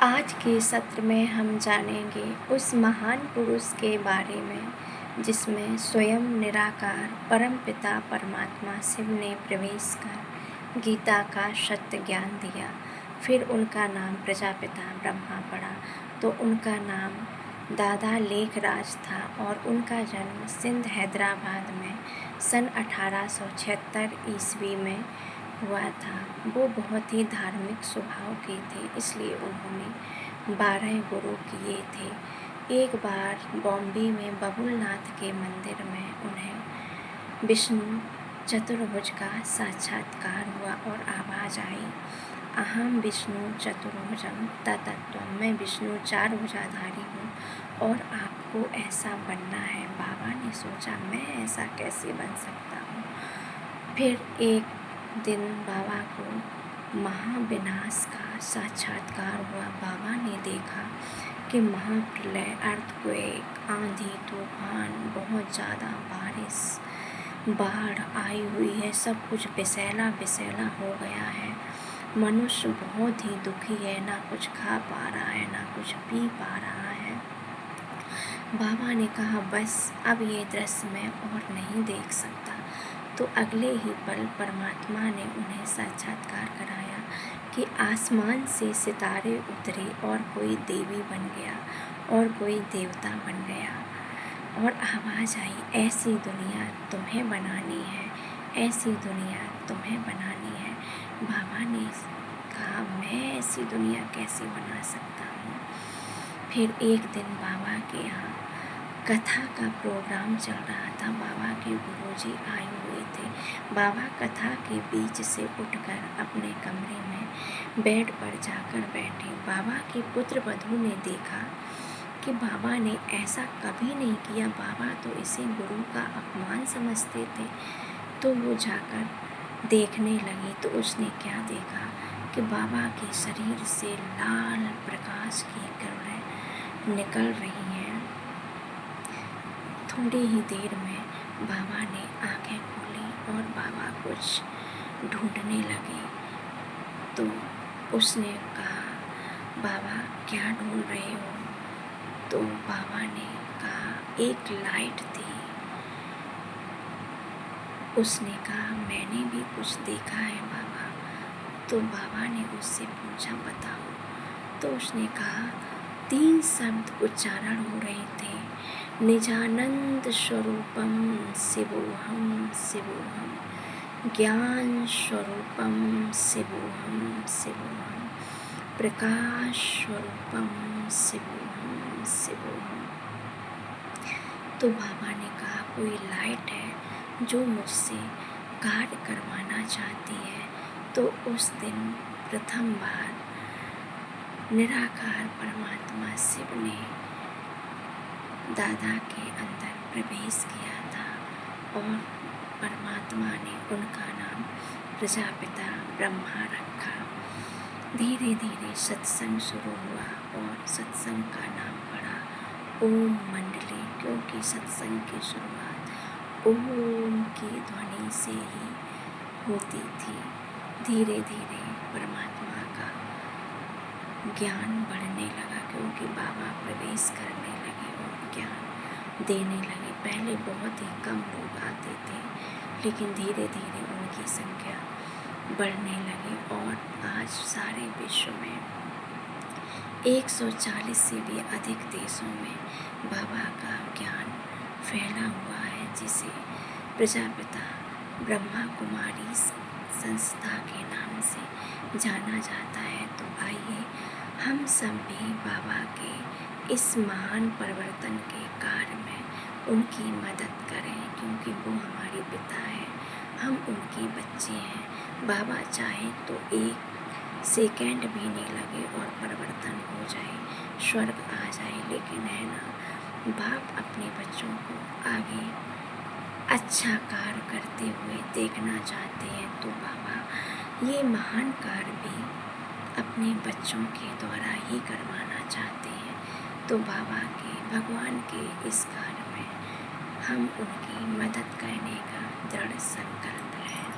आज के सत्र में हम जानेंगे उस महान पुरुष के बारे में जिसमें स्वयं निराकार परमपिता परमात्मा शिव ने प्रवेश कर गीता का सत्य ज्ञान दिया। फिर उनका नाम प्रजापिता ब्रह्मा पड़ा तो उनका नाम दादा लेखराज था और उनका जन्म सिंध हैदराबाद में सन 1876 ईस्वी में हुआ था। वो बहुत ही धार्मिक स्वभाव के थे, इसलिए उन्होंने 12 गुरु किए थे। एक बार बॉम्बे में बबुलनाथ के मंदिर में उन्हें विष्णु चतुर्भुज का साक्षात्कार हुआ और आवाज़ आई, अहम विष्णु चतुर्भुजम तत्त्वम, मैं विष्णु चार भुजाधारी हूँ और आपको ऐसा बनना है। बाबा ने सोचा, मैं ऐसा कैसे बन सकता हूँ। फिर एक दिन बाबा को महाविनाश का साक्षात्कार हुआ। बाबा ने देखा कि महाप्रलय, अर्थक्वेक, आंधी तूफान, बहुत ज़्यादा बारिश, बाढ़ आई हुई है, सब कुछ विषैला विषैला हो गया है। मनुष्य बहुत ही दुखी है, ना कुछ खा पा रहा है, ना कुछ पी पा रहा है। बाबा ने कहा, बस अब ये दृश्य मैं और नहीं देख सकता। तो अगले ही पल परमात्मा ने उन्हें साक्षात्कार कराया कि आसमान से सितारे उतरे और कोई देवी बन गया और कोई देवता बन गया और आवाज़ आई, ऐसी दुनिया तुम्हें बनानी है, ऐसी दुनिया तुम्हें बनानी है। बाबा ने कहा, मैं ऐसी दुनिया कैसे बना सकता हूँ। फिर एक दिन बाबा के यहाँ कथा का प्रोग्राम चल रहा था। बाबा के गुरुजी आए हुए थे। बाबा कथा के बीच से उठकर अपने कमरे में बेड पर जाकर बैठे। बाबा के पुत्र वधू ने देखा कि बाबा ने ऐसा कभी नहीं किया। बाबा तो इसे गुरु का अपमान समझते थे। तो वो जाकर देखने लगी तो उसने क्या देखा कि बाबा के शरीर से लाल प्रकाश की किरणें निकल रही हैं। थोड़ी ही देर में बाबा ने आंखें खोली और बाबा कुछ ढूंढने लगे। तो उसने कहा, बाबा क्या ढूंढ रहे हो। तो बाबा ने कहा, एक लाइट थी। उसने कहा, मैंने भी कुछ देखा है बाबा। तो बाबा ने उससे पूछा, बताओ। तो उसने कहा, 3 शब्द उच्चारण हो रहे थे, निजानंद स्वरूपम शिवोहम शिवोहम, ज्ञान स्वरूपम शिवोहम शिवोहम, प्रकाश स्वरूपम शिवोहम शिवोहम। तो बाबा ने कहा, कोई लाइट है जो मुझसे कार्य करवाना चाहती है। तो उस दिन प्रथम बार निराकार परमात्मा शिव ने दादा के अंदर प्रवेश किया था और परमात्मा ने उनका नाम प्रजापिता ब्रह्मा रखा। धीरे धीरे सत्संग शुरू हुआ और सत्संग का नाम पड़ा ओम मंडली, क्योंकि सत्संग की शुरुआत ओम की ध्वनि से ही होती थी। धीरे धीरे परमात्मा का ज्ञान बढ़ने लगा, क्योंकि बाबा प्रवेश करने लगे और ज्ञान देने लगे। पहले बहुत ही कम लोग आते थे, लेकिन धीरे धीरे उनकी संख्या बढ़ने लगी और आज सारे विश्व में 140 से भी अधिक देशों में बाबा का ज्ञान फैला हुआ है, जिसे प्रजापिता ब्रह्मा कुमारी संस्था के नाम से जाना जाता है। तो आइए हम सब भी बाबा के इस महान परिवर्तन के कार्य में उनकी मदद करें, क्योंकि वो हमारे पिता हैं, हम उनके बच्चे हैं। बाबा चाहे तो 1 सेकेंड भी नहीं लगे और परिवर्तन हो जाए, स्वर्ग आ जाए। लेकिन है ना, बाप अपने बच्चों को आगे अच्छा कार्य करते हुए देखना चाहते हैं। तो बाबा ये महान कार्य भी अपने बच्चों के द्वारा ही करवाना चाहते हैं। तो बाबा के, भगवान के इस कार्य में हम उनकी मदद करने का दृढ़ संकल्प लें।